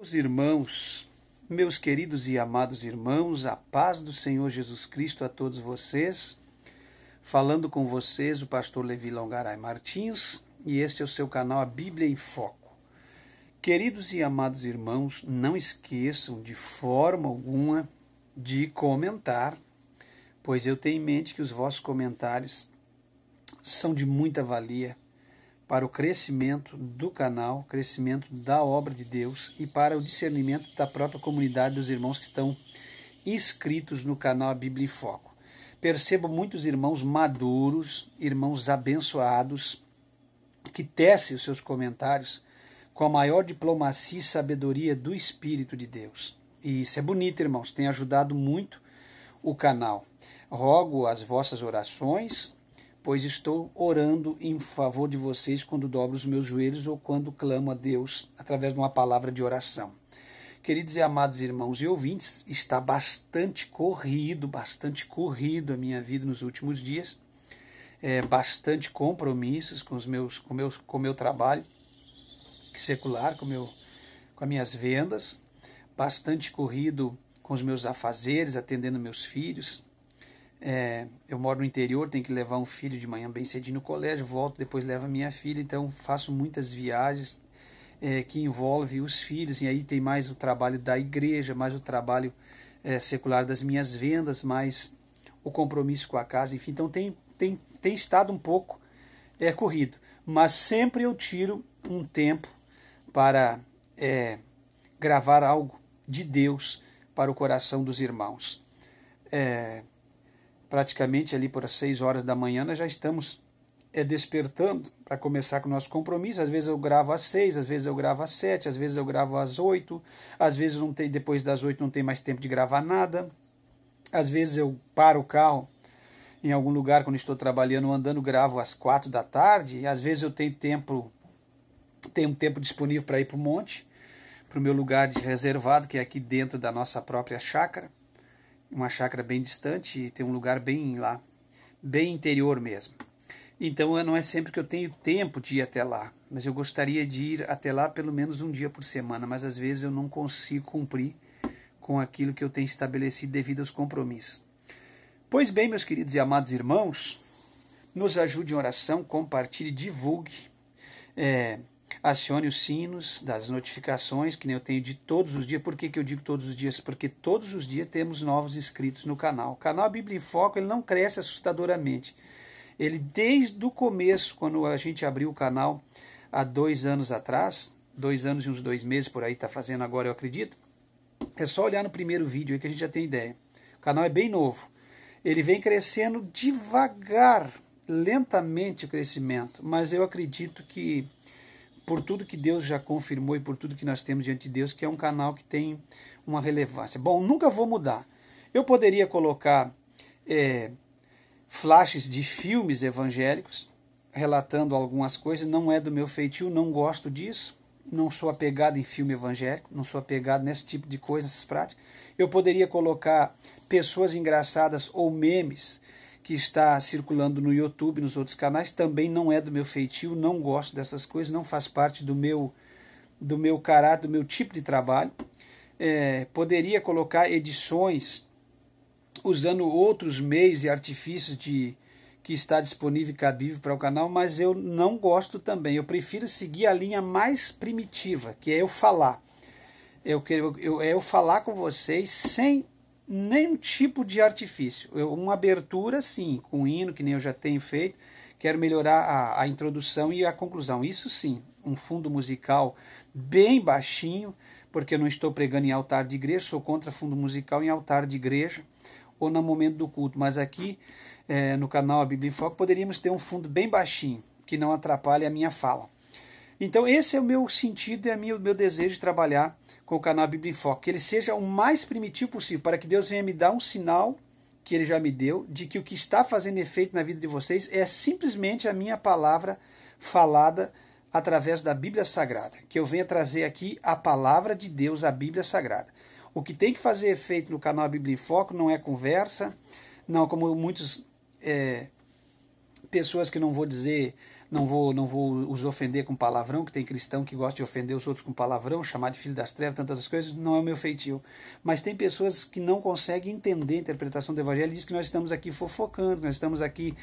Meus irmãos, meus queridos e amados irmãos, a paz do Senhor Jesus Cristo a todos vocês. Falando com vocês, o pastor Levi Longaray Martins, e este é o seu canal A Bíblia em Foco. Queridos e amados irmãos, não esqueçam de forma alguma de comentar, pois eu tenho em mente que os vossos comentários são de muita valia para o crescimento do canal, crescimento da obra de Deus e para o discernimento da própria comunidade dos irmãos que estão inscritos no canal A Bíblia em Foco. Percebo muitos irmãos maduros, irmãos abençoados, que tecem os seus comentários com a maior diplomacia e sabedoria do Espírito de Deus. E isso é bonito, irmãos, tem ajudado muito o canal. Rogo as vossas orações, pois estou orando em favor de vocês quando dobro os meus joelhos ou quando clamo a Deus através de uma palavra de oração. Queridos e amados irmãos e ouvintes, está bastante corrido a minha vida nos últimos dias. Bastante compromissos com o meu trabalho secular, com as minhas vendas. Bastante corrido com os meus afazeres, atendendo meus filhos. Eu moro no interior, tenho que levar um filho de manhã bem cedinho no colégio, volto, depois levo a minha filha, então faço muitas viagens que envolvem os filhos, e aí tem mais o trabalho da igreja, mais o trabalho secular das minhas vendas, mais o compromisso com a casa, enfim, então tem estado um pouco corrido, mas sempre eu tiro um tempo para gravar algo de Deus para o coração dos irmãos. Praticamente ali por as 6 horas da manhã nós já estamos despertando para começar com o nosso compromisso. Às vezes eu gravo às 6, às vezes eu gravo às 7, às vezes eu gravo às 8, às vezes depois das 8 não tem mais tempo de gravar nada, às vezes eu paro o carro em algum lugar quando estou trabalhando, andando, gravo às 4 da tarde, e às vezes eu tenho um tempo disponível para ir para o monte, para o meu lugar reservado, que é aqui dentro da nossa própria chácara, uma chácara bem distante, e tem um lugar bem lá, bem interior mesmo. Então não é sempre que eu tenho tempo de ir até lá, mas eu gostaria de ir até lá pelo menos um dia por semana, mas às vezes eu não consigo cumprir com aquilo que eu tenho estabelecido devido aos compromissos. Pois bem, meus queridos e amados irmãos, nos ajude em oração, compartilhe, divulgue, acione os sinos das notificações, que nem eu tenho de todos os dias. Por que eu digo todos os dias? Porque todos os dias temos novos inscritos no canal. O canal Bíblia em Foco, ele não cresce assustadoramente. Ele, desde o começo, quando a gente abriu o canal há 2 anos atrás, 2 anos e uns 2 meses por aí, está fazendo agora, eu acredito, é só olhar no primeiro vídeo aí que a gente já tem ideia. O canal é bem novo. Ele vem crescendo devagar, lentamente o crescimento, mas eu acredito que por tudo que Deus já confirmou e por tudo que nós temos diante de Deus, que é um canal que tem uma relevância. Bom, nunca vou mudar. Eu poderia colocar flashes de filmes evangélicos, relatando algumas coisas, não é do meu feitio, não gosto disso, não sou apegado em filme evangélico, não sou apegado nesse tipo de coisa, nessas práticas. Eu poderia colocar pessoas engraçadas ou memes, que está circulando no YouTube, nos outros canais, também não é do meu feitio, não gosto dessas coisas, não faz parte do meu caráter, do meu tipo de trabalho. Poderia colocar edições usando outros meios e artifícios que está disponível e cabível para o canal, mas eu não gosto também. Eu prefiro seguir a linha mais primitiva, que é eu falar. Eu falar com vocês sem nenhum tipo de artifício. Uma abertura, sim, com hino, que nem eu já tenho feito. Quero melhorar a introdução e a conclusão. Isso sim, um fundo musical bem baixinho, porque eu não estou pregando em altar de igreja, sou contra fundo musical em altar de igreja ou no momento do culto. Mas aqui no canal A Bíblia em Foco poderíamos ter um fundo bem baixinho, que não atrapalhe a minha fala. Então esse é o meu sentido e o meu desejo de trabalhar com o canal Bíblia em Foco, que ele seja o mais primitivo possível, para que Deus venha me dar um sinal, que ele já me deu, de que o que está fazendo efeito na vida de vocês é simplesmente a minha palavra falada através da Bíblia Sagrada, que eu venha trazer aqui a palavra de Deus, a Bíblia Sagrada. O que tem que fazer efeito no canal Bíblia em Foco não é conversa, não como muitas pessoas que não vou dizer não vou os ofender com palavrão, que tem cristão que gosta de ofender os outros com palavrão, chamar de filho das trevas, tantas outras coisas, não é o meu feitio. Mas tem pessoas que não conseguem entender a interpretação do evangelho e dizem que nós estamos aqui fofocando, nós estamos aqui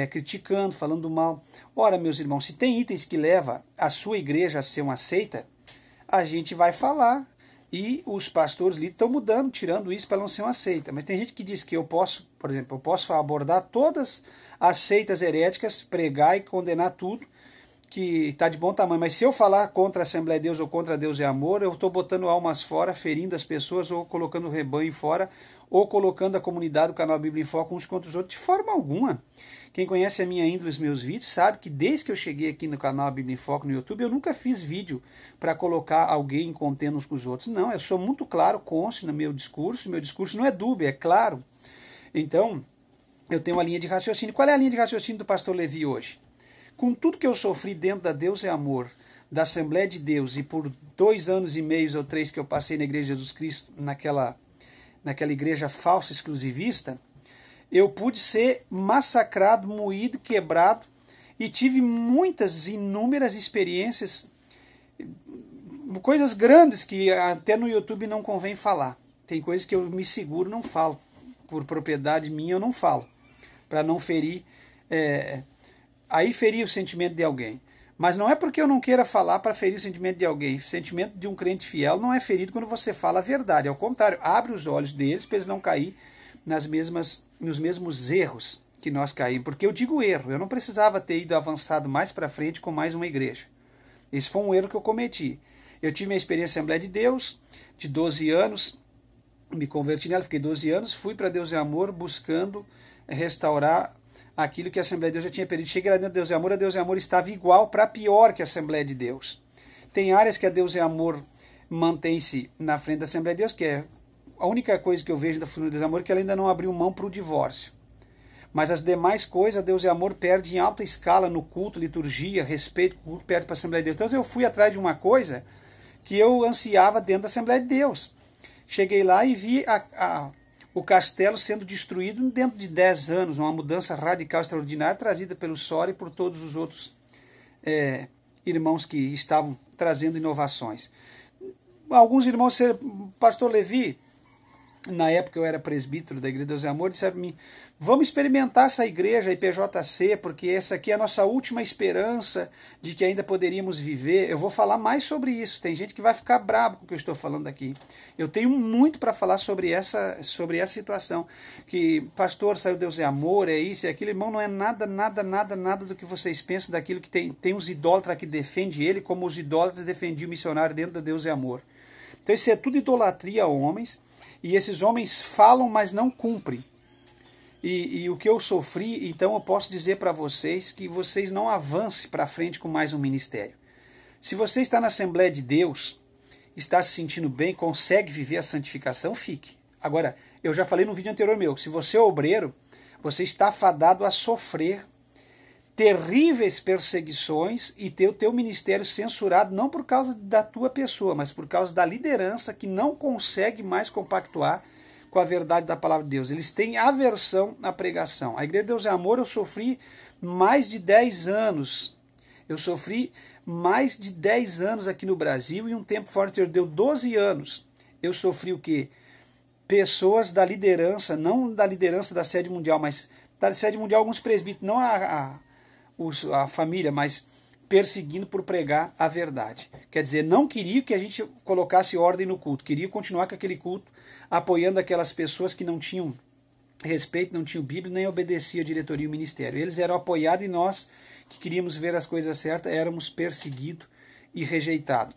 criticando, falando mal. Ora, meus irmãos, se tem itens que levam a sua igreja a ser uma seita, a gente vai falar. E os pastores ali estão mudando, tirando isso para não ser uma seita. Mas tem gente que diz que eu posso, por exemplo, eu posso abordar todas as seitas heréticas, pregar e condenar tudo, que está de bom tamanho. Mas se eu falar contra a Assembleia de Deus ou contra Deus é Amor, eu estou botando almas fora, ferindo as pessoas, ou colocando o rebanho fora, ou colocando a comunidade do canal Bíblia em Foco uns contra os outros, de forma alguma. Quem conhece a minha índole e os meus vídeos sabe que desde que eu cheguei aqui no canal Bíblia em Foco no YouTube, eu nunca fiz vídeo para colocar alguém contendo uns com os outros. Não, eu sou muito claro, conste no meu discurso não é dúbio, é claro. Então, eu tenho uma linha de raciocínio. Qual é a linha de raciocínio do pastor Levi hoje? Com tudo que eu sofri dentro da Deus é Amor, da Assembleia de Deus, e por 2 anos e meio ou 3 que eu passei na Igreja de Jesus Cristo, naquela igreja falsa, exclusivista, eu pude ser massacrado, moído, quebrado, e tive muitas, inúmeras experiências, coisas grandes que até no YouTube não convém falar. Tem coisas que eu me seguro, não falo. Por propriedade minha eu não falo, para não ferir, aí ferir o sentimento de alguém. Mas não é porque eu não queira falar para ferir o sentimento de alguém. O sentimento de um crente fiel não é ferido quando você fala a verdade. Ao contrário, abre os olhos deles para eles não cair nos mesmos erros que nós caímos. Porque eu digo erro, eu não precisava ter ido avançado mais para frente com mais uma igreja. Esse foi um erro que eu cometi. Eu tive minha experiência na Assembleia de Deus, de 12 anos, me converti nela, fiquei 12 anos, fui para Deus é Amor buscando restaurar aquilo que a Assembleia de Deus já tinha perdido. Cheguei lá dentro de a Deus é Amor estava igual para pior que a Assembleia de Deus. Tem áreas que a Deus é Amor mantém-se na frente da Assembleia de Deus, que é a única coisa que eu vejo da família de Deus é Amor, que ela ainda não abriu mão para o divórcio. Mas as demais coisas, Deus é Amor perde em alta escala no culto, liturgia, respeito, culto, perde para a Assembleia de Deus. Então eu fui atrás de uma coisa que eu ansiava dentro da Assembleia de Deus. Cheguei lá e vi o castelo sendo destruído dentro de 10 anos, uma mudança radical, extraordinária, trazida pelo Sora e por todos os outros irmãos que estavam trazendo inovações. Alguns irmãos, pastor Levi, na época eu era presbítero da Igreja de Deus é Amor, disseram para mim, vamos experimentar essa igreja IPJC, porque essa aqui é a nossa última esperança de que ainda poderíamos viver. Eu vou falar mais sobre isso, tem gente que vai ficar bravo com o que eu estou falando aqui. Eu tenho muito para falar sobre essa situação, que pastor, saiu Deus é Amor, é isso e aquilo. Irmão, não é nada do que vocês pensam, daquilo que tem uns idólatras que defendem ele, como os idólatras defendiam o missionário dentro da Deus é Amor. Então isso é tudo idolatria a homens, e esses homens falam, mas não cumprem. E o que eu sofri, então eu posso dizer para vocês que vocês não avancem para frente com mais um ministério. Se você está na Assembleia de Deus, está se sentindo bem, consegue viver a santificação, fique. Agora, eu já falei no vídeo anterior meu, se você é obreiro, você está fadado a sofrer terríveis perseguições e ter o teu ministério censurado, não por causa da tua pessoa, mas por causa da liderança que não consegue mais compactuar com a verdade da palavra de Deus. Eles têm aversão à pregação. A Igreja de Deus é Amor, eu sofri mais de 10 anos. Eu sofri mais de 10 anos aqui no Brasil e um tempo fora do exterior. Deu 12 anos. Eu sofri o quê? Pessoas da liderança, não da liderança da sede mundial, mas da sede mundial, alguns presbíteros, não a família, mas perseguindo por pregar a verdade. Quer dizer, não queria que a gente colocasse ordem no culto, queria continuar com aquele culto, apoiando aquelas pessoas que não tinham respeito, não tinham Bíblia, nem obedeciam a diretoria e o ministério. Eles eram apoiados e nós, que queríamos ver as coisas certas, éramos perseguidos e rejeitados.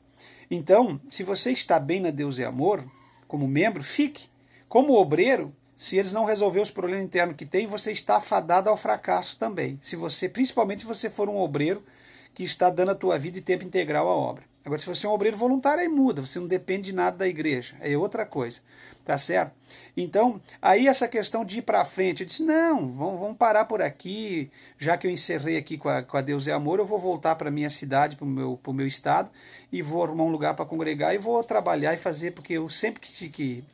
Então, se você está bem na Deus é Amor, como membro, fique. Como obreiro, se eles não resolverem os problemas internos que tem, você está afadado ao fracasso também. Principalmente se você for um obreiro que está dando a tua vida e tempo integral à obra. Agora, se você é um obreiro voluntário, aí muda, você não depende de nada da igreja, é outra coisa, tá certo? Então, aí essa questão de ir para frente, eu disse, não, vamos parar por aqui, já que eu encerrei aqui com a Deus é Amor, eu vou voltar para a minha cidade, para o meu estado, e vou arrumar um lugar para congregar, e vou trabalhar e fazer, porque eu sempre que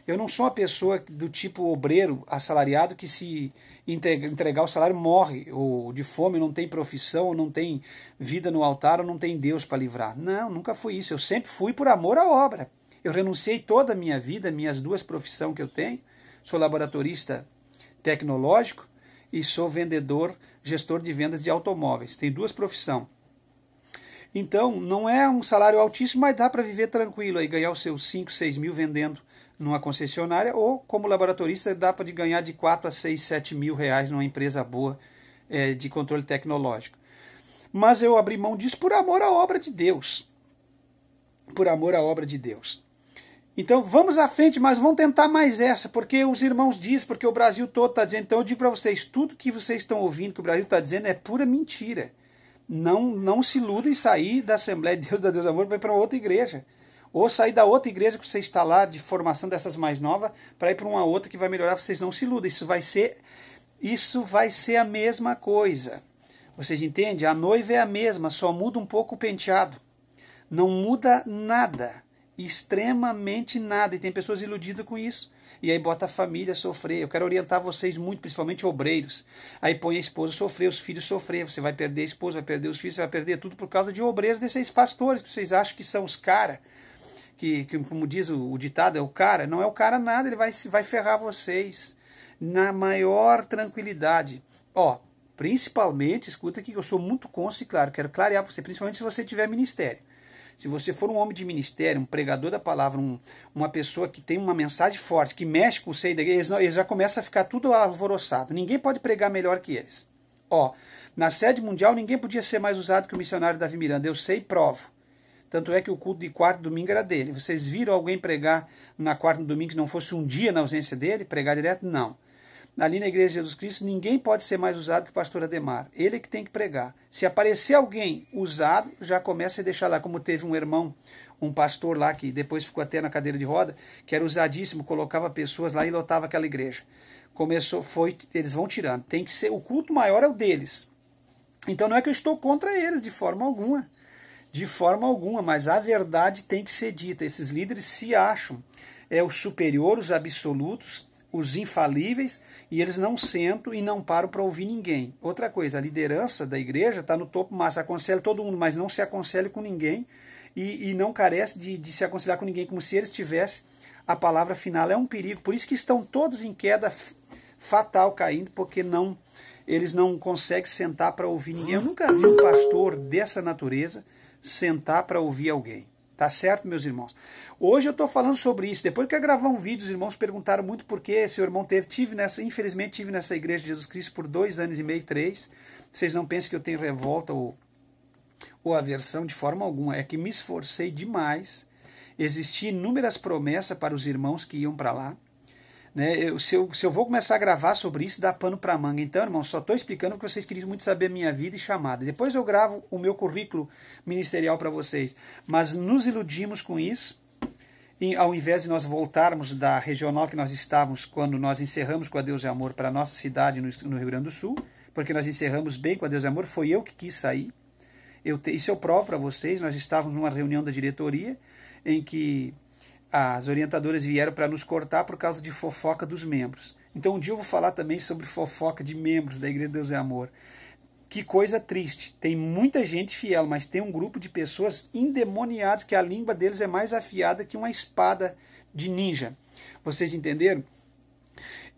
Eu não sou uma pessoa do tipo obreiro assalariado que se entregar o salário morre, ou de fome, não tem profissão, ou não tem vida no altar, ou não tem Deus para livrar. Não, nunca fui isso. Eu sempre fui por amor à obra. Eu renunciei toda a minha vida, minhas duas profissões que eu tenho. Sou laboratorista tecnológico e sou vendedor, gestor de vendas de automóveis. Tenho duas profissões. Então, não é um salário altíssimo, mas dá para viver tranquilo aí, ganhar os seus 5, 6 mil vendendo numa concessionária, ou como laboratorista dá para ganhar de 4 a 6, 7 mil reais numa empresa boa de controle tecnológico. Mas eu abri mão disso por amor à obra de Deus. Por amor à obra de Deus. Então vamos à frente, mas vamos tentar mais essa, porque os irmãos dizem, porque o Brasil todo está dizendo. Então eu digo para vocês, tudo que vocês estão ouvindo que o Brasil está dizendo é pura mentira. Não se iludem em sair da Assembleia de Deus, da Deus Amor, para ir para outra igreja. Ou sair da outra igreja que você está lá, de formação dessas mais novas, para ir para uma outra que vai melhorar. Vocês não se iludem, isso vai ser a mesma coisa. Vocês entendem? A noiva é a mesma, só muda um pouco o penteado. Não muda nada, extremamente nada. E tem pessoas iludidas com isso. E aí bota a família a sofrer. Eu quero orientar vocês muito, principalmente obreiros. Aí põe a esposa a sofrer, os filhos a sofrer. Você vai perder a esposa, vai perder os filhos, você vai perder tudo por causa de obreiros desses pastores, que vocês acham que são os caras. Que, como diz o ditado, é o cara. Não é o cara nada, ele vai ferrar vocês na maior tranquilidade. Ó, principalmente, escuta aqui que eu sou muito cônscio e claro, quero clarear para você, principalmente se você tiver ministério. Se você for um homem de ministério, um pregador da palavra, uma pessoa que tem uma mensagem forte, que mexe com o seio da igreja, eles já começam a ficar tudo alvoroçado. Ninguém pode pregar melhor que eles. Ó, na sede mundial ninguém podia ser mais usado que o missionário Davi Miranda. Eu sei e provo. Tanto é que o culto de quarto domingo era dele. Vocês viram alguém pregar na quarta domingo que não fosse um dia na ausência dele? Pregar direto? Não. Ali na Igreja de Jesus Cristo, ninguém pode ser mais usado que o pastor Ademar. Ele é que tem que pregar. Se aparecer alguém usado, já começa a deixar lá. Como teve um irmão, um pastor lá, que depois ficou até na cadeira de roda, que era usadíssimo, colocava pessoas lá e lotava aquela igreja. Eles vão tirando. Tem que ser, o culto maior é o deles. Então não é que eu estou contra eles, de forma alguma. De forma alguma, mas a verdade tem que ser dita. Esses líderes se acham os superiores, os absolutos, os infalíveis, e eles não sentam e não param para ouvir ninguém. Outra coisa, a liderança da igreja está no topo, mas aconselha todo mundo, mas não se aconselha com ninguém e não carece de se aconselhar com ninguém, como se eles tivessem a palavra final. É um perigo, por isso que estão todos em queda fatal caindo, porque eles não conseguem sentar para ouvir ninguém. Eu nunca vi um pastor dessa natureza sentar para ouvir alguém. Tá certo, meus irmãos? Hoje eu estou falando sobre isso. Depois que eu gravar um vídeo, os irmãos perguntaram muito por que seu irmão infelizmente tive nessa igreja de Jesus Cristo por 2 anos e meio, 3. Vocês não pensem que eu tenho revolta ou aversão de forma alguma. É que me esforcei demais. Existiam inúmeras promessas para os irmãos que iam para lá. Né? Se eu vou começar a gravar sobre isso, dá pano para manga. Então, irmão, só estou explicando porque vocês queriam muito saber a minha vida e chamada. Depois eu gravo o meu currículo ministerial para vocês. Mas nos iludimos com isso. E ao invés de nós voltarmos da regional que nós estávamos quando nós encerramos com a Deus e Amor para a nossa cidade no Rio Grande do Sul, porque nós encerramos bem com a Deus e Amor, foi eu que quis sair. Isso eu provo para vocês. Nós estávamos numa reunião da diretoria em que as orientadoras vieram para nos cortar por causa de fofoca dos membros. Então um dia eu vou falar também sobre fofoca de membros da Igreja de Deus e Amor. Que coisa triste. Tem muita gente fiel, mas tem um grupo de pessoas endemoniadas que a língua deles é mais afiada que uma espada de ninja. Vocês entenderam?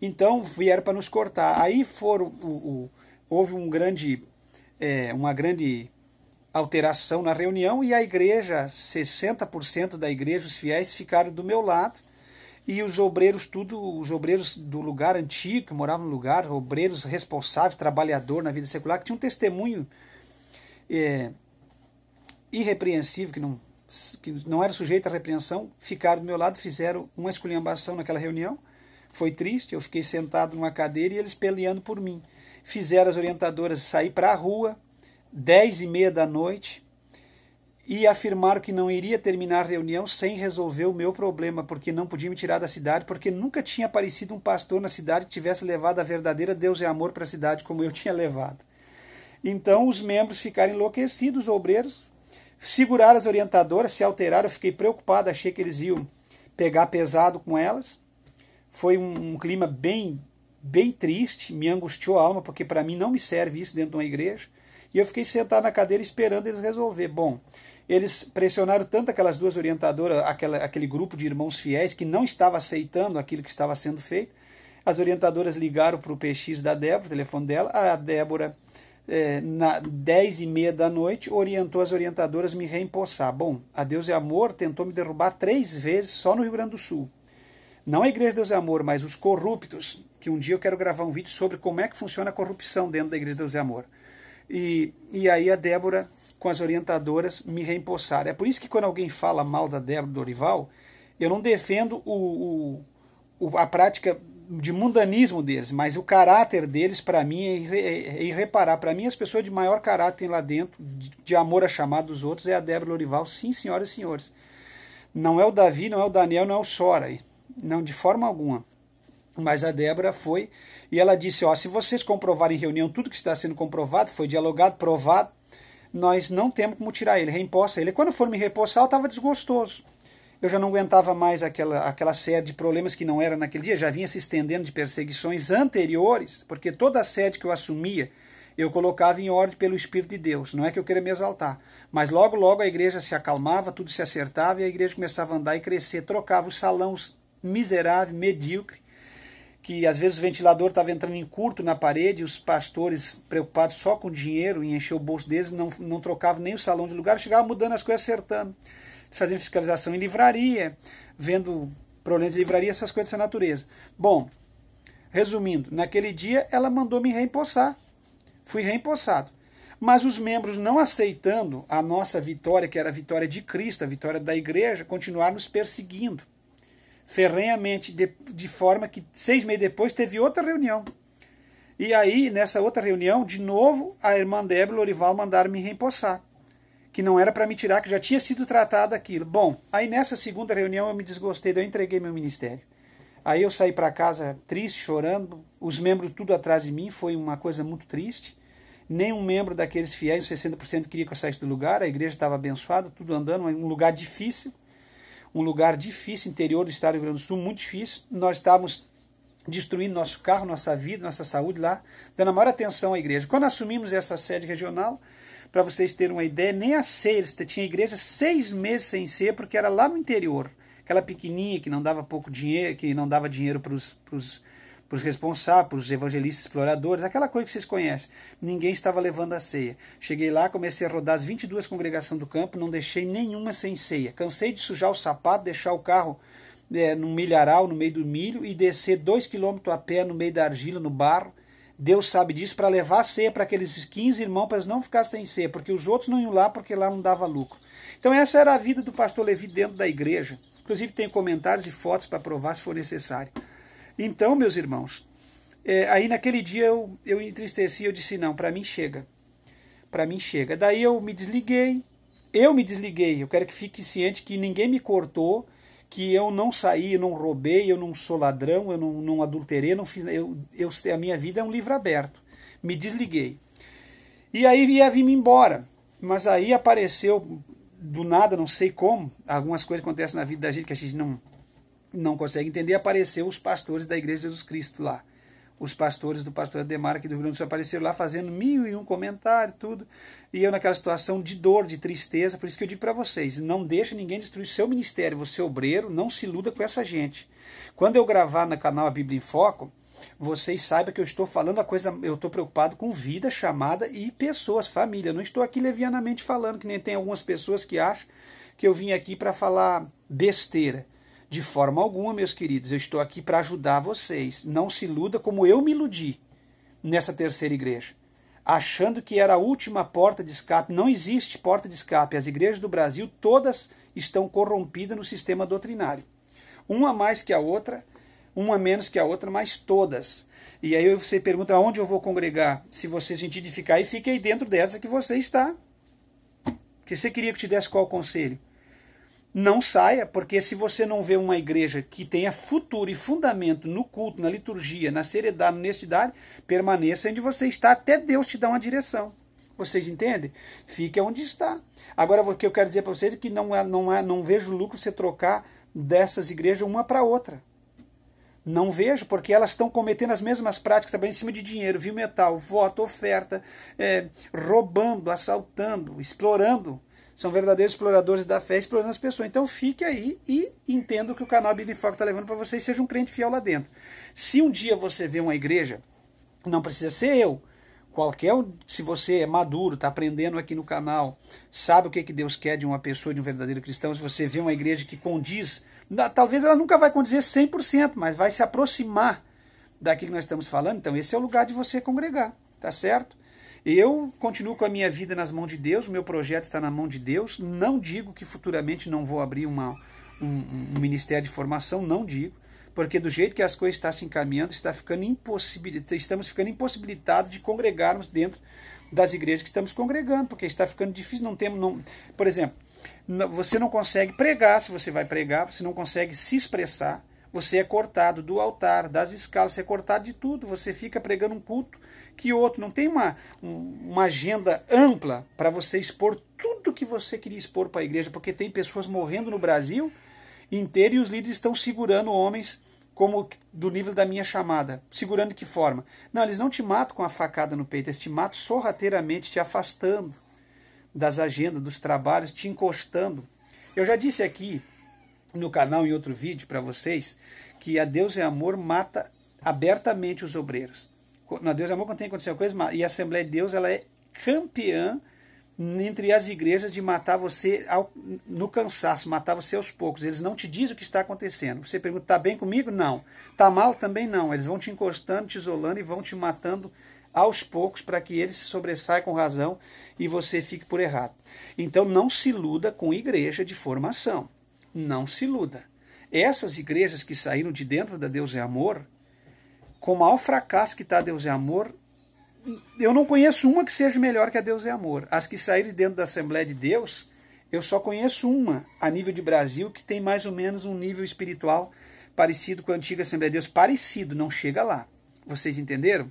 Então vieram para nos cortar. Aí houve uma grande alteração na reunião e a igreja, 60% da igreja, os fiéis, ficaram do meu lado e os obreiros do lugar antigo, que moravam no lugar, obreiros responsáveis, trabalhador na vida secular, que tinham um testemunho irrepreensível, que não era sujeito à repreensão, ficaram do meu lado, fizeram uma esculhambação naquela reunião. Foi triste, eu fiquei sentado numa cadeira e eles peleando por mim. Fizeram as orientadoras sair para a rua, 10h30 da noite, e afirmaram que não iria terminar a reunião sem resolver o meu problema, porque não podia me tirar da cidade, porque nunca tinha aparecido um pastor na cidade que tivesse levado a verdadeira Deus e Amor para a cidade como eu tinha levado. Então os membros ficaram enlouquecidos, os obreiros, seguraram as orientadoras, se alteraram, eu fiquei preocupado, achei que eles iam pegar pesado com elas, Foi um clima bem triste, me angustiou a alma, porque para mim não me serve isso dentro de uma igreja. E eu fiquei sentado na cadeira esperando eles resolver. Bom, eles pressionaram tanto aquelas duas orientadoras, aquele grupo de irmãos fiéis que não estava aceitando aquilo que estava sendo feito. As orientadoras ligaram para o PX da Débora, o telefone dela. A Débora, na 10h30 da noite, orientou as orientadoras a me reempossar. Bom, a Deus é Amor tentou me derrubar 3 vezes só no Rio Grande do Sul. Não a Igreja Deus é Amor, mas os corruptos, que um dia eu quero gravar um vídeo sobre como é que funciona a corrupção dentro da Igreja Deus é Amor. E aí a Débora, com as orientadoras, me reempossaram. É por isso que quando alguém fala mal da Débora Dorival, eu não defendo a prática de mundanismo deles, mas o caráter deles, para mim, é irreparável. Para mim, as pessoas de maior caráter lá dentro, de amor a chamar dos outros, é a Débora Dorival, sim, senhoras e senhores. Não é o Davi, não é o Daniel, não é o Sora, não, de forma alguma. Mas a Débora foi, e ela disse, ó, se vocês comprovarem em reunião tudo que está sendo comprovado, foi dialogado, provado, nós não temos como tirar ele, reempossa ele. E quando for me reempossar, eu estava desgostoso. Eu já não aguentava mais aquela série de problemas que não era naquele dia, já vinha se estendendo de perseguições anteriores, porque toda a sede que eu assumia, eu colocava em ordem pelo Espírito de Deus. Não é que eu queira me exaltar, mas logo, logo a igreja se acalmava, tudo se acertava e a igreja começava a andar e crescer. Trocava os salões miserável, medíocre, que às vezes o ventilador estava entrando em curto na parede, os pastores preocupados só com dinheiro e encher o bolso deles, não trocavam nem o salão de lugar, chegavam mudando as coisas, acertando, fazendo fiscalização em livraria, vendo problemas de livraria, essas coisas dessa natureza. Bom, resumindo, naquele dia ela mandou me reempossar, fui reempossado. Mas os membros, não aceitando a nossa vitória, que era a vitória de Cristo, a vitória da igreja, continuaram nos perseguindo ferrenhamente, de forma que 6 meses depois teve outra reunião. E aí, nessa outra reunião, de novo, a irmã Débora Lorival mandaram me reempossar, que não era para me tirar, que já tinha sido tratado aquilo. Bom, aí nessa segunda reunião eu me desgostei, eu entreguei meu ministério. Aí eu saí para casa triste, chorando, os membros tudo atrás de mim, foi uma coisa muito triste. Nenhum membro daqueles fiéis, 60% queria que eu saísse do lugar, a igreja estava abençoada, tudo andando, um lugar difícil, interior do estado do Rio Grande do Sul, muito difícil. Nós estávamos destruindo nosso carro, nossa vida, nossa saúde lá, dando a maior atenção à igreja. Quando assumimos essa sede regional, para vocês terem uma ideia, nem a ceia, tinha igreja 6 meses sem ceia, porque era lá no interior, aquela pequenininha que não dava pouco dinheiro, que não dava dinheiro para os responsáveis, para os evangelistas exploradores, aquela coisa que vocês conhecem. Ninguém estava levando a ceia. Cheguei lá, comecei a rodar as 22 congregações do campo, não deixei nenhuma sem ceia. Cansei de sujar o sapato, deixar o carro no milharal, no meio do milho, e descer 2 quilômetros a pé no meio da argila, no barro. Deus sabe disso, para levar a ceia para aqueles 15 irmãos, para eles não ficarem sem ceia, porque os outros não iam lá, porque lá não dava lucro. Então essa era a vida do pastor Levi dentro da igreja. Inclusive tem comentários e fotos para provar se for necessário. Então, meus irmãos, aí naquele dia eu entristeci, eu disse, não, para mim chega. Para mim chega. Daí eu me desliguei, eu quero que fique ciente que ninguém me cortou, que eu não saí, eu não roubei, eu não sou ladrão, eu não adulterei, não fiz, a minha vida é um livro aberto. Me desliguei. E aí ia vir-me embora, mas aí apareceu, do nada, não sei como, algumas coisas acontecem na vida da gente que a gente não consegue entender, apareceu os pastores da Igreja de Jesus Cristo lá. Os pastores do pastor Ademar aqui do Rio Grande do Sul apareceram lá fazendo 1001 comentários, tudo. E eu naquela situação de dor, de tristeza, por isso que eu digo para vocês, não deixe ninguém destruir seu ministério, você é obreiro, não se iluda com essa gente. Quando eu gravar no canal A Bíblia em Foco, vocês saibam que eu estou falando a coisa, eu estou preocupado com vida, chamada e pessoas, família. Eu não estou aqui levianamente falando, que nem tem algumas pessoas que acham que eu vim aqui para falar besteira. De forma alguma, meus queridos, eu estou aqui para ajudar vocês. Não se iluda como eu me iludi nessa terceira igreja, achando que era a última porta de escape. Não existe porta de escape. As igrejas do Brasil todas estão corrompidas no sistema doutrinário. Uma mais que a outra, uma menos que a outra, mas todas. E aí você pergunta aonde eu vou congregar. Se você sentir de ficar aí, fique aí dentro dessa que você está. Porque você queria que eu te desse qual conselho? Não saia, porque se você não vê uma igreja que tenha futuro e fundamento no culto, na liturgia, na seriedade, na honestidade, permaneça onde você está até Deus te dar uma direção. Vocês entendem? Fique onde está. Agora, o que eu quero dizer para vocês é que não vejo lucro você trocar dessas igrejas uma para outra. Não vejo, porque elas estão cometendo as mesmas práticas, trabalhando em cima de dinheiro, viu, metal, voto, oferta, roubando, assaltando, explorando. São verdadeiros exploradores da fé, explorando as pessoas. Então fique aí e entenda o que o canal Bíblia em Foco está levando para você e seja um crente fiel lá dentro. Se um dia você vê uma igreja, não precisa ser eu, qualquer, se você é maduro, está aprendendo aqui no canal, sabe o que Deus quer de uma pessoa, de um verdadeiro cristão, se você vê uma igreja que condiz, talvez ela nunca vai condizer 100%, mas vai se aproximar daquilo que nós estamos falando, então esse é o lugar de você congregar, tá certo? Eu continuo com a minha vida nas mãos de Deus, o meu projeto está na mão de Deus, não digo que futuramente não vou abrir um ministério de formação, não digo, porque do jeito que as coisas estão se encaminhando, estamos ficando impossibilitados de congregarmos dentro das igrejas que estamos congregando, porque está ficando difícil, por exemplo, você não consegue pregar, se você vai pregar, você não consegue se expressar, você é cortado do altar, das escalas, você é cortado de tudo, você fica pregando um culto que outro, não tem uma agenda ampla para você expor tudo que você queria expor para a igreja, porque tem pessoas morrendo no Brasil inteiro e os líderes estão segurando homens como do nível da minha chamada. Segurando de que forma? Não, eles não te matam com a facada no peito, eles te matam sorrateiramente, te afastando das agendas, dos trabalhos, te encostando. Eu já disse aqui no canal, em outro vídeo para vocês, que a Deus é Amor mata abertamente os obreiros. Na Deus é Amor, quando tem acontecido coisa, e a Assembleia de Deus ela é campeã entre as igrejas de matar você no cansaço, matar você aos poucos. Eles não te dizem o que está acontecendo. Você pergunta, está bem comigo? Não. Está mal? Também não. Eles vão te encostando, te isolando e vão te matando aos poucos para que eles se sobressaia com razão e você fique por errado. Então não se iluda com igreja de formação. Não se iluda. Essas igrejas que saíram de dentro da Deus é Amor, com o maior fracasso que está a Deus é Amor, eu não conheço uma que seja melhor que a Deus é Amor. As que saíram de dentro da Assembleia de Deus, eu só conheço uma a nível de Brasil que tem mais ou menos um nível espiritual parecido com a antiga Assembleia de Deus. Parecido, não chega lá. Vocês entenderam?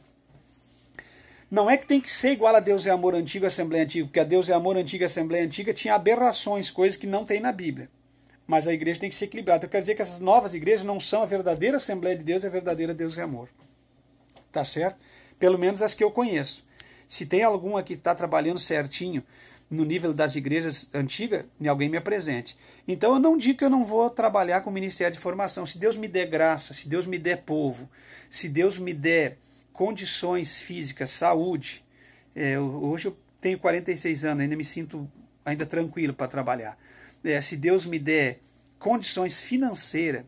Não é que tem que ser igual a Deus é Amor antigo, Assembleia antiga, porque a Deus é Amor antiga, Assembleia antiga tinha aberrações, coisas que não tem na Bíblia. Mas a igreja tem que ser equilibrada. Então quer dizer que essas novas igrejas não são a verdadeira Assembleia de Deus, a verdadeira Deus é Amor. Tá certo? Pelo menos as que eu conheço. Se tem alguma que está trabalhando certinho no nível das igrejas antigas, alguém me apresente. Então eu não digo que eu não vou trabalhar com o Ministério de Formação. Se Deus me der graça, se Deus me der povo, se Deus me der condições físicas, saúde. Hoje eu tenho 46 anos, ainda me sinto ainda tranquilo para trabalhar. Se Deus me der condições financeiras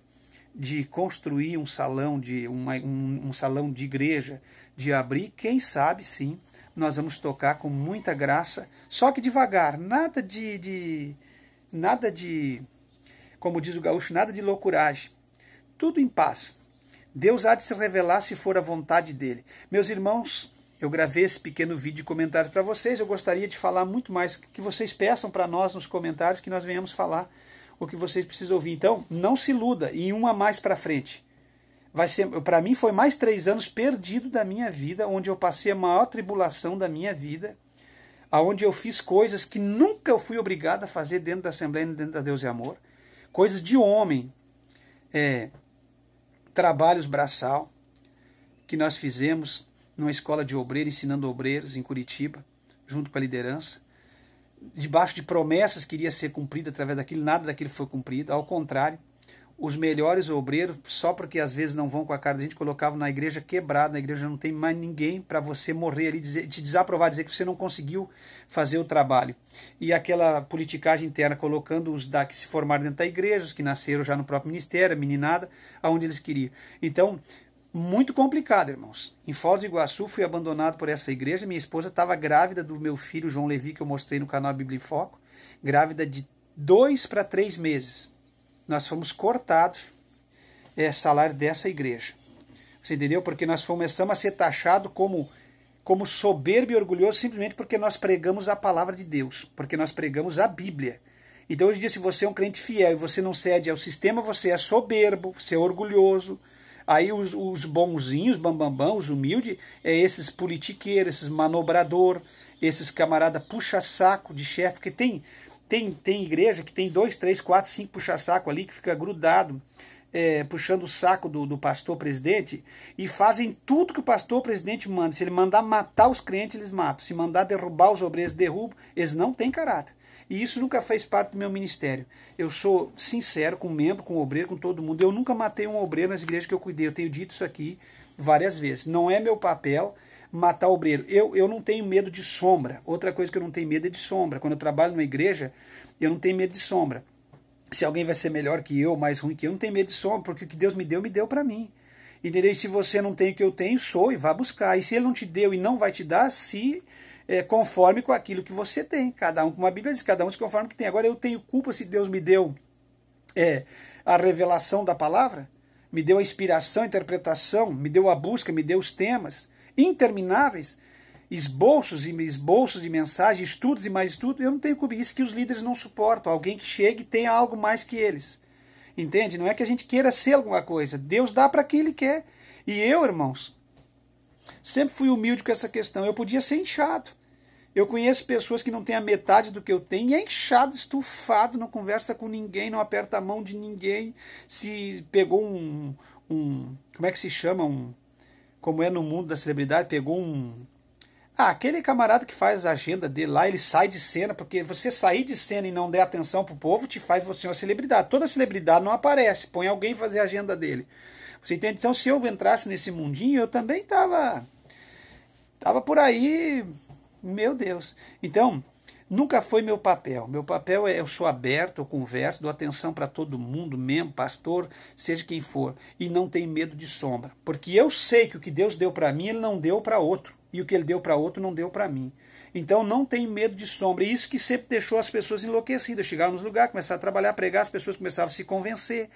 de construir um salão um salão de igreja, de abrir, quem sabe sim, nós vamos tocar com muita graça, só que devagar, nada de, como diz o gaúcho, nada de loucuragem, tudo em paz. Deus há de se revelar se for a vontade dele. Meus irmãos, eu gravei esse pequeno vídeo de comentários para vocês, eu gostaria de falar muito mais, que vocês peçam para nós nos comentários, que nós venhamos falar o que vocês precisam ouvir. Então, não se iluda, e uma mais para frente. Para mim foi mais 3 anos perdido da minha vida, onde eu passei a maior tribulação da minha vida, onde eu fiz coisas que nunca eu fui obrigado a fazer dentro da Assembleia, dentro da Deus é Amor, coisas de homem, trabalhos braçal, que nós fizemos numa escola de obreiro, ensinando obreiros em Curitiba, junto com a liderança, debaixo de promessas que iria ser cumprida através daquilo, nada daquilo foi cumprido, ao contrário, os melhores obreiros, só porque às vezes não vão com a cara da gente, colocavam na igreja quebrada, na igreja não tem mais ninguém para você morrer ali, te desaprovar, dizer que você não conseguiu fazer o trabalho. E aquela politicagem interna, colocando os que se formaram dentro da igreja, os que nasceram já no próprio ministério, a meninada, aonde eles queriam. Então, muito complicado, irmãos. Em Foz do Iguaçu, fui abandonado por essa igreja, minha esposa estava grávida do meu filho, João Levi, que eu mostrei no canal Bíblia em Foco, grávida de 2 para 3 meses. Nós fomos cortados salário dessa igreja. Você entendeu? Porque nós começamos a ser taxados como soberbo e orgulhoso simplesmente porque nós pregamos a palavra de Deus, porque nós pregamos a Bíblia. Então hoje em dia, se você é um crente fiel e você não cede ao sistema, você é soberbo, você é orgulhoso. Aí os bonzinhos, bambambam, os humildes, esses politiqueiros, esses manobrador, esses camarada puxa-saco de chefe, que tem igreja que tem 2, 3, 4, 5 puxa-saco ali, que fica grudado puxando o saco do pastor presidente e fazem tudo que o pastor presidente manda. Se ele mandar matar os crentes, eles matam. Se mandar derrubar os obreiros, derrubam. Eles não têm caráter. E isso nunca fez parte do meu ministério. Eu sou sincero com o membro, com o obreiro, com todo mundo. Eu nunca matei um obreiro nas igrejas que eu cuidei. Eu tenho dito isso aqui várias vezes. Não é meu papel matar o obreiro. Eu não tenho medo de sombra. Outra coisa que eu não tenho medo é de sombra. Quando eu trabalho numa igreja, eu não tenho medo de sombra. Se alguém vai ser melhor que eu, mais ruim que eu, não tenho medo de sombra, porque o que Deus me deu para mim. Entendeu? E se você não tem o que eu tenho, sou e vá buscar. E se ele não te deu e não vai te dar, se conforme com aquilo que você tem. Cada um, como a Bíblia diz, cada um se conforme que tem. Agora eu tenho culpa se Deus me deu a revelação da palavra, me deu a inspiração, a interpretação, me deu a busca, me deu os temas intermináveis, esboços e esboços de mensagem, estudos e mais estudos. Eu não tenho culpa. Isso que os líderes não suportam. Alguém que chegue e tenha algo mais que eles. Entende? Não é que a gente queira ser alguma coisa. Deus dá para quem Ele quer. E eu, irmãos, sempre fui humilde com essa questão. Eu podia ser inchado. Eu conheço pessoas que não têm a metade do que eu tenho e é inchado, estufado, não conversa com ninguém, não aperta a mão de ninguém. Se pegou como é que se chama? Como é no mundo da celebridade, pegou aquele camarada que faz a agenda dele lá, ele sai de cena, porque você sair de cena e não der atenção pro povo te faz você uma celebridade. Toda celebridade não aparece, põe alguém fazer a agenda dele. Você entende? Então, se eu entrasse nesse mundinho, eu também tava por aí, meu Deus. Então, nunca foi meu papel. Meu papel eu sou aberto, eu converso, dou atenção para todo mundo, membro, pastor, seja quem for, e não tenho medo de sombra. Porque eu sei que o que Deus deu para mim, Ele não deu para outro. E o que Ele deu para outro, não deu para mim. Então não tenho medo de sombra. E isso que sempre deixou as pessoas enlouquecidas. Chegavam nos lugares, começavam a trabalhar, pregar, as pessoas começavam a se convencer,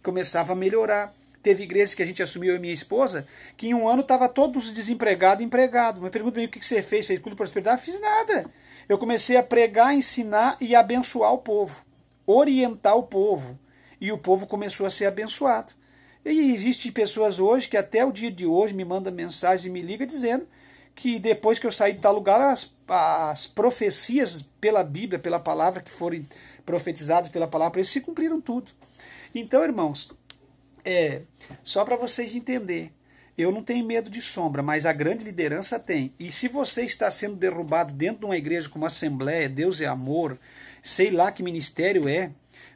começavam a melhorar. Teve igrejas que a gente assumiu, eu e minha esposa, que em um ano estava todos desempregados e empregados. Mas pergunta para mim, o que você fez? Fez culto de prosperidade? Fiz nada. Eu comecei a pregar, ensinar e abençoar o povo. Orientar o povo. E o povo começou a ser abençoado. E existem pessoas hoje que até o dia de hoje me mandam mensagem e me ligam dizendo que depois que eu saí de tal lugar, as profecias pela Bíblia, pela palavra, que foram profetizadas pela palavra, eles se cumpriram tudo. Então, irmãos, só para vocês entenderem, eu não tenho medo de sombra, mas a grande liderança tem. E se você está sendo derrubado dentro de uma igreja como a Assembleia, Deus é Amor, sei lá que ministério é,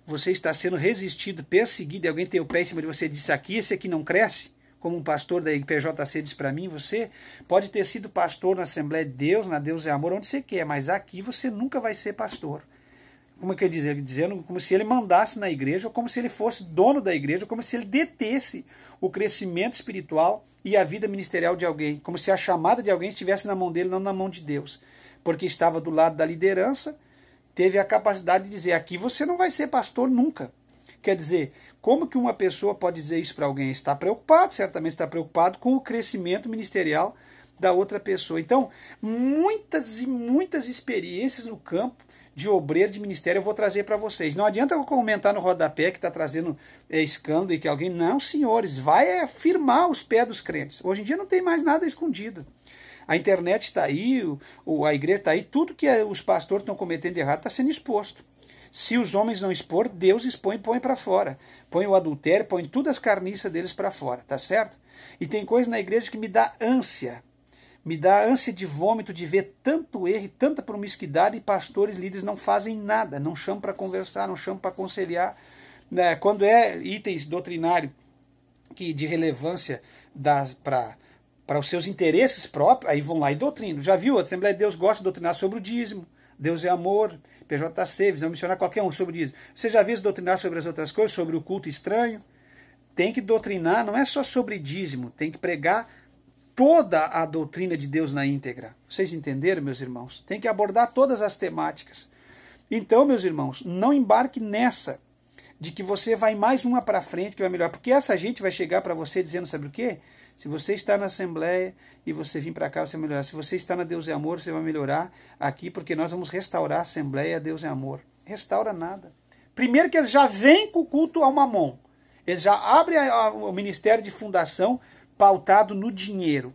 você está sendo resistido, perseguido, e alguém tem o pé em cima de você e disse aqui, esse aqui não cresce, como um pastor da IPJC disse para mim, você pode ter sido pastor na Assembleia de Deus, na Deus é Amor, onde você quer, mas aqui você nunca vai ser pastor. Como é que eu dizer? Dizendo como se ele mandasse na igreja, ou como se ele fosse dono da igreja, ou como se ele detesse o crescimento espiritual e a vida ministerial de alguém, como se a chamada de alguém estivesse na mão dele, não na mão de Deus, porque estava do lado da liderança, teve a capacidade de dizer, aqui você não vai ser pastor nunca. Quer dizer, como que uma pessoa pode dizer isso para alguém? Está preocupado, certamente está preocupado com o crescimento ministerial da outra pessoa. Então, muitas e muitas experiências no campo de obreiro, de ministério, eu vou trazer para vocês. Não adianta eu comentar no rodapé que está trazendo escândalo e que alguém... Não, senhores, vai firmar os pés dos crentes. Hoje em dia não tem mais nada escondido. A internet está aí, a igreja está aí, tudo que os pastores estão cometendo de errado está sendo exposto. Se os homens não expor, Deus expõe e põe para fora. Põe o adultério, põe todas as carniças deles para fora, tá certo? E tem coisa na igreja que me dá ânsia. Me dá ânsia de vômito de ver tanto erro e tanta promiscuidade e pastores, líderes não fazem nada, não chamam para conversar, não chamam para aconselhar. Quando é itens doutrinários de relevância para os seus interesses próprios, aí vão lá e doutrinam. Já viu? A Assembleia de Deus gosta de doutrinar sobre o dízimo. Deus é amor, PJC, visão missionária, qualquer um sobre o dízimo. Você já viu doutrinar sobre as outras coisas, sobre o culto estranho? Tem que doutrinar, não é só sobre dízimo, tem que pregar toda a doutrina de Deus na íntegra. Vocês entenderam, meus irmãos? Tem que abordar todas as temáticas. Então, meus irmãos, não embarque nessa de que você vai mais uma para frente que vai melhorar, porque essa gente vai chegar para você dizendo, sabe o quê? Se você está na Assembleia e você vir para cá, você vai melhorar. Se você está na Deus é Amor, você vai melhorar aqui, porque nós vamos restaurar a Assembleia Deus é Amor. Restaura nada. Primeiro que eles já vêm com o culto ao mamon. Eles já abrem o ministério de fundação pautado no dinheiro,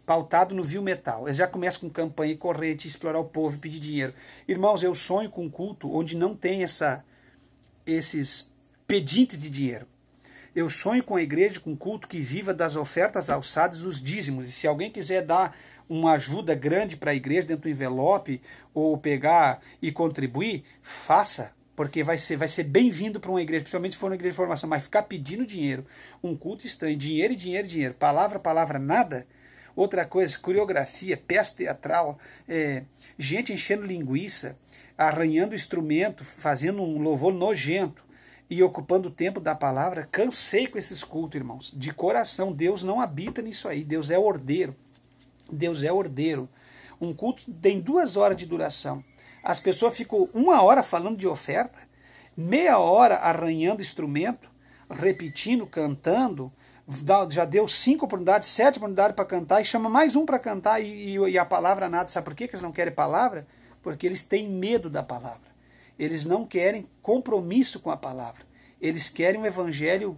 pautado no vil metal. Eles já começam com campanha e corrente, explorar o povo e pedir dinheiro. Irmãos, eu sonho com um culto onde não tem esses pedintes de dinheiro. Eu sonho com a igreja, com um culto que viva das ofertas alçadas dos dízimos. E se alguém quiser dar uma ajuda grande para a igreja dentro do envelope, ou pegar e contribuir, faça, porque vai ser bem-vindo para uma igreja, principalmente se for uma igreja de formação, mas ficar pedindo dinheiro, um culto estranho, dinheiro, dinheiro, dinheiro, palavra, nada. Outra coisa, coreografia, peça teatral, gente enchendo linguiça, arranhando instrumento, fazendo um louvor nojento e ocupando o tempo da palavra. Cansei com esses cultos, irmãos, de coração. Deus não habita nisso aí, Deus é ordeiro. Deus é ordeiro. Um culto tem 2 horas de duração. As pessoas ficam 1 hora falando de oferta, meia hora arranhando instrumento, repetindo, cantando, já deu 5 oportunidades, 7 oportunidades para cantar, e chama mais um para cantar, e a palavra nada. Sabe por que eles não querem palavra? Porque eles têm medo da palavra. Eles não querem compromisso com a palavra. Eles querem um evangelho,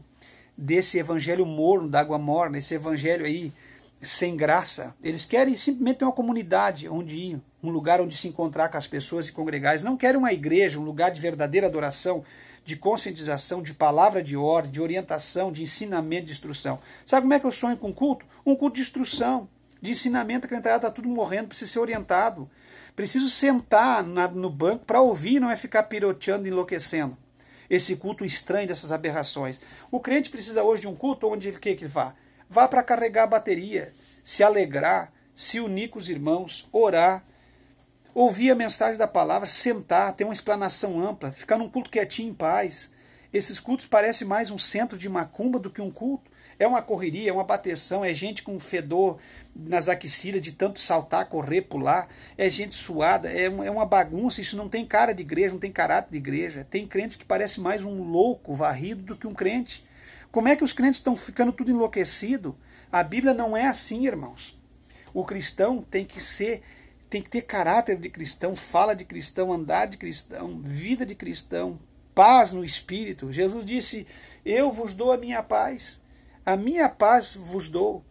desse evangelho morno, da água morna, esse evangelho aí sem graça. Eles querem simplesmente ter uma comunidade onde ir, um lugar onde se encontrar com as pessoas e congregar. Eles não querem uma igreja, um lugar de verdadeira adoração, de conscientização, de palavra de ordem, de orientação, de ensinamento, de instrução. Sabe como é que eu sonho com culto? Um culto de instrução, de ensinamento. A criançada está tudo morrendo, precisa ser orientado. Preciso sentar no banco para ouvir, não é ficar piroteando e enlouquecendo. Esse culto estranho dessas aberrações. O crente precisa hoje de um culto onde ele quer que ele vá? Vá para carregar a bateria, se alegrar, se unir com os irmãos, orar, ouvir a mensagem da palavra, sentar, ter uma explanação ampla, ficar num culto quietinho em paz. Esses cultos parecem mais um centro de macumba do que um culto. É uma correria, é uma bateção, é gente com fedor nas axilas de tanto saltar, correr, pular, é gente suada, é uma bagunça. Isso não tem cara de igreja, não tem caráter de igreja. Tem crentes que parecem mais um louco varrido do que um crente. Como é que os crentes estão ficando tudo enlouquecido? A Bíblia não é assim, irmãos. O cristão tem que ter caráter de cristão, fala de cristão, andar de cristão, vida de cristão, paz no espírito. Jesus disse: eu vos dou a minha paz vos dou.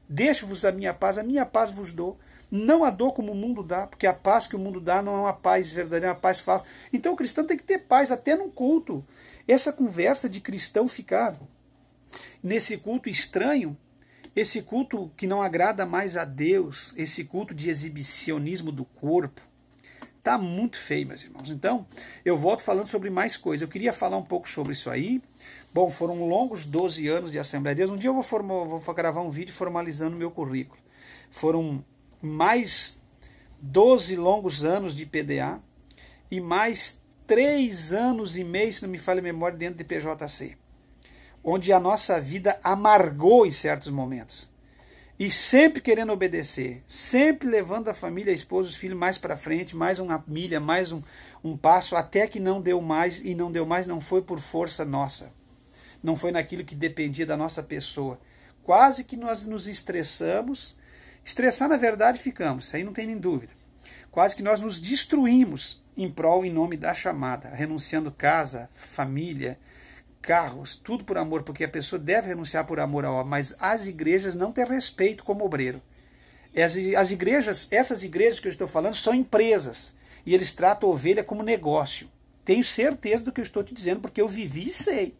Deixo-vos a minha paz vos dou. Não a dou como o mundo dá, porque a paz que o mundo dá não é uma paz verdadeira, é uma paz falsa. Então o cristão tem que ter paz até no culto. Essa conversa de cristão ficar nesse culto estranho, esse culto que não agrada mais a Deus, esse culto de exibicionismo do corpo, tá muito feio, meus irmãos. Então, eu volto falando sobre mais coisas. Eu queria falar um pouco sobre isso aí. Bom, foram longos 12 anos de Assembleia de Deus. Um dia eu vou gravar um vídeo formalizando o meu currículo. Foram mais 12 longos anos de PDA e mais 3 anos e meio, se não me falha a memória, dentro de PJC. Onde a nossa vida amargou em certos momentos. E sempre querendo obedecer, sempre levando a família, a esposa, os filhos mais para frente, mais uma milha, mais um passo, até que não deu mais, e não deu mais não foi por força nossa. Não foi naquilo que dependia da nossa pessoa. Quase que nós nos estressamos. Estressar, na verdade, ficamos, isso aí não tem nem dúvida. Quase que nós nos destruímos em prol, em nome da chamada, renunciando casa, família, carros, tudo por amor, porque a pessoa deve renunciar por amor à obra, mas as igrejas não têm respeito como obreiro. As igrejas, essas igrejas que eu estou falando, são empresas, e eles tratam a ovelha como negócio. Tenho certeza do que eu estou te dizendo, porque eu vivi e sei.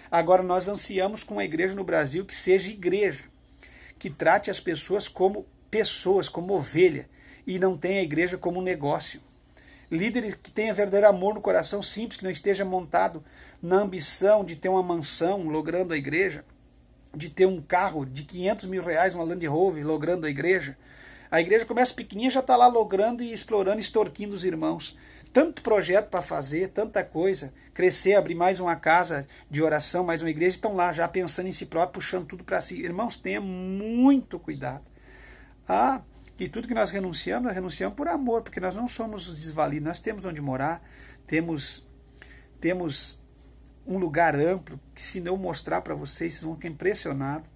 Agora nós ansiamos com uma igreja no Brasil que seja igreja, que trate as pessoas, como ovelha, e não tenha a igreja como um negócio. Líder que tenha verdadeiro amor no coração, simples, que não esteja montado na ambição de ter uma mansão, logrando a igreja, de ter um carro de 500 mil reais, uma Land Rover, logrando a igreja. A igreja começa pequenininha, já está lá logrando e explorando, extorquindo os irmãos. Tanto projeto para fazer, tanta coisa, crescer, abrir mais uma casa de oração, mais uma igreja, estão lá já pensando em si próprio, puxando tudo para si. Irmãos, tenha muito cuidado. E tudo que nós renunciamos por amor, porque nós não somos desvalidos, nós temos onde morar, temos um lugar amplo, que se não mostrar para vocês, vocês vão ficar impressionados.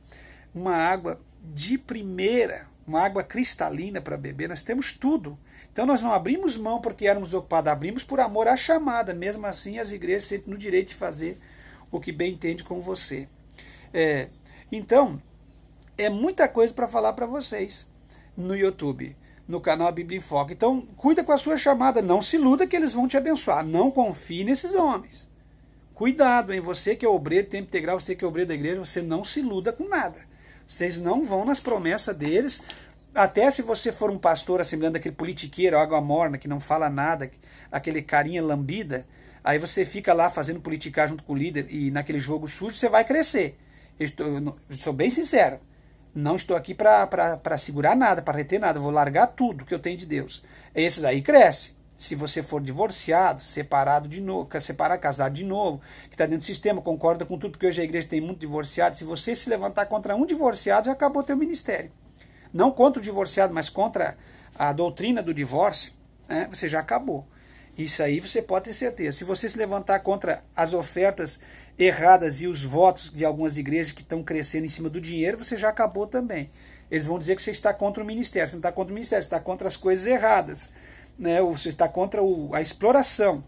Uma água de primeira, uma água cristalina para beber, nós temos tudo. Então nós não abrimos mão porque éramos ocupados, abrimos por amor à chamada. Mesmo assim, as igrejas sentem no direito de fazer o que bem entende com você. Então, é muita coisa para falar para vocês no YouTube, no canal Bíblia em Foco. Então, cuida com a sua chamada, não se iluda que eles vão te abençoar. Não confie nesses homens. cuidado, hein? Você que é obreiro, tempo integral, você que é obreiro da igreja, você não se iluda com nada. Vocês não vão nas promessas deles. Até se você for um pastor assimilando aquele politiqueiro, água morna, que não fala nada, aquele carinha lambida, aí você fica lá fazendo politicar junto com o líder e naquele jogo sujo, você vai crescer. Eu sou bem sincero. Não estou aqui para segurar nada, para reter nada. Vou largar tudo que eu tenho de Deus. Esses aí crescem. Se você for divorciado, separado de novo, casado de novo, que está dentro do sistema, concorda com tudo, porque hoje a igreja tem muito divorciado. Se você se levantar contra um divorciado, já acabou teu ministério. Não contra o divorciado, mas contra a doutrina do divórcio, né, você já acabou. Isso aí você pode ter certeza. Se você se levantar contra as ofertas erradas e os votos de algumas igrejas que estão crescendo em cima do dinheiro, você já acabou também. Eles vão dizer que você está contra o ministério. Você não está contra o ministério, você está contra as coisas erradas, né? Ou você está contra a exploração.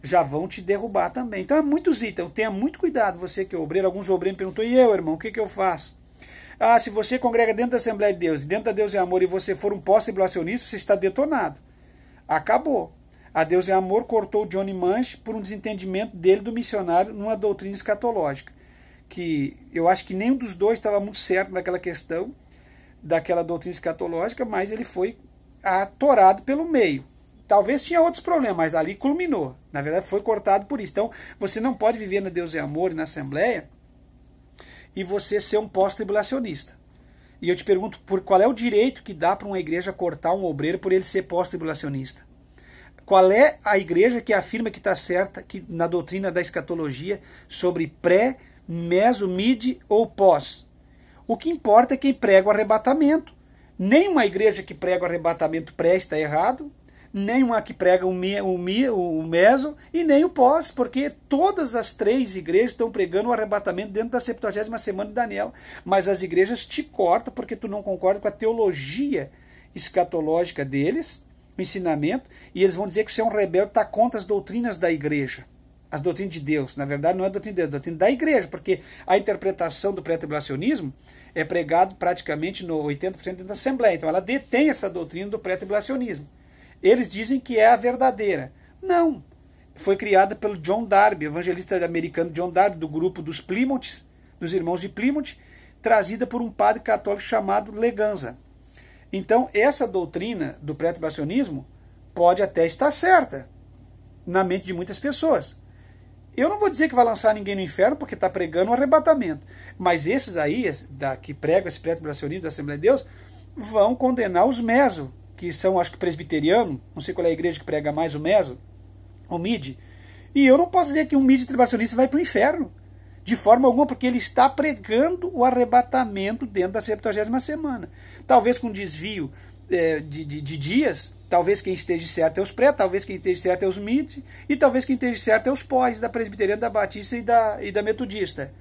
Já vão te derrubar também. Então é muitos itens. Tenha muito cuidado, você que é obreiro. Alguns obreiros me perguntou, e eu, irmão, o que eu faço? Ah, se você congrega dentro da Assembleia de Deus, dentro da Deus é Amor, e você for um pós-tribulacionista, você está detonado. Acabou. A Deus é Amor cortou o Johnny Manche por um desentendimento dele do missionário numa doutrina escatológica. Que eu acho que nenhum dos dois estava muito certo naquela questão daquela doutrina escatológica, mas ele foi atorado pelo meio. Talvez tinha outros problemas, mas ali culminou. Na verdade foi cortado por isso. Então você não pode viver na Deus é Amor e na Assembleia e você ser um pós-tribulacionista. E eu te pergunto, qual é o direito que dá para uma igreja cortar um obreiro por ele ser pós-tribulacionista? Qual é a igreja que afirma que está certa que na doutrina da escatologia sobre pré, meso, mid ou pós? O que importa é quem prega o arrebatamento. Nenhuma igreja que prega o arrebatamento pré está errado, nenhuma que prega o meso e nem o pós, porque todas as três igrejas estão pregando o arrebatamento dentro da 70ª semana de Daniel. Mas as igrejas te cortam porque tu não concorda com a teologia escatológica deles, o ensinamento, e eles vão dizer que você é um rebelde, está contra as doutrinas da igreja, as doutrinas de Deus. Na verdade não é a doutrina de Deus, é a doutrina da igreja, porque a interpretação do pré-tribulacionismo é pregado praticamente no 80% da Assembleia, então ela detém essa doutrina do pré-tribulacionismo. Eles dizem que é a verdadeira. Não, foi criada pelo John Darby, evangelista americano John Darby, do grupo dos Plymouth, dos irmãos de Plymouth, trazida por um padre católico chamado Leganza. Então, essa doutrina do pré-tribulacionismo pode até estar certa na mente de muitas pessoas. Eu não vou dizer que vai lançar ninguém no inferno porque está pregando um arrebatamento. Mas esses aí, que pregam esse pré-tribulacionismo da Assembleia de Deus, vão condenar os meso, que são, acho que presbiteriano, não sei qual é a igreja que prega mais o meso, o mid. E eu não posso dizer que um mid tribulacionista vai para o inferno. De forma alguma, porque ele está pregando o arrebatamento dentro da 70ª semana. Talvez com desvio de dias, talvez quem esteja certo é os pré, talvez quem esteja certo é os mid, e talvez quem esteja certo é os pós, da presbiteriana, da batista e da metodista.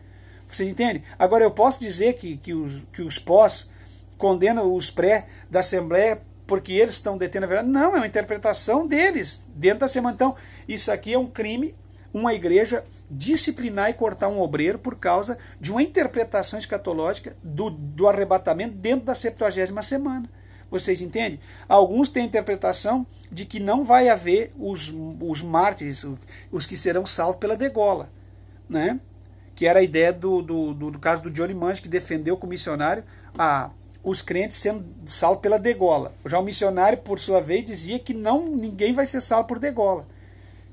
Você entende? Agora eu posso dizer que os pós condenam os pré da Assembleia porque eles estão detendo a verdade? Não, é uma interpretação deles, dentro da semana. Então, isso aqui é um crime, uma igreja disciplinar e cortar um obreiro por causa de uma interpretação escatológica do arrebatamento dentro da 70ª semana. Vocês entendem? Alguns têm a interpretação de que não vai haver os mártires, os que serão salvos pela degola, né? Que era a ideia do caso do Johnny Manche, que defendeu com o missionário os crentes sendo salvos pela degola. Já o missionário, por sua vez, dizia que ninguém vai ser salvo por degola,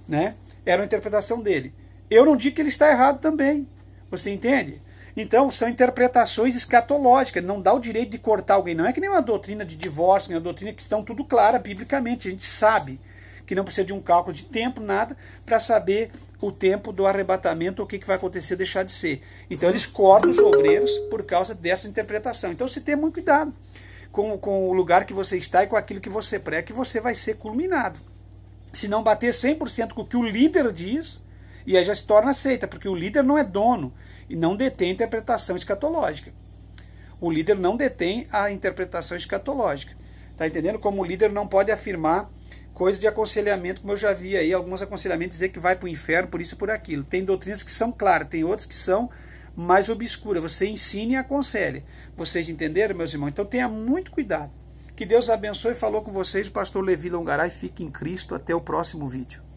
né? Era uma interpretação dele. Eu não digo que ele está errado também. Você entende? Então, são interpretações escatológicas. Não dá o direito de cortar alguém. Não é que nem uma doutrina de divórcio, nem uma doutrina que estão tudo clara biblicamente. A gente sabe que não precisa de um cálculo de tempo, nada, para saber o tempo do arrebatamento, o que vai acontecer, deixar de ser. Então, eles cortam os obreiros por causa dessa interpretação. Então, você tem muito cuidado com o lugar que você está e com aquilo que você prega, que você vai ser culminado. Se não bater 100% com o que o líder diz, e aí já se torna seita, porque o líder não é dono e não detém a interpretação escatológica. O líder não detém a interpretação escatológica. Está entendendo? Como o líder não pode afirmar coisa de aconselhamento, como eu já vi aí, alguns aconselhamentos dizer que vai para o inferno por isso e por aquilo. Tem doutrinas que são claras, tem outras que são mais obscuras. Você ensine e aconselhe. Vocês entenderam, meus irmãos? Então tenha muito cuidado. Que Deus abençoe. Falou com vocês o pastor Levi Longaray. Fique em Cristo. Até o próximo vídeo.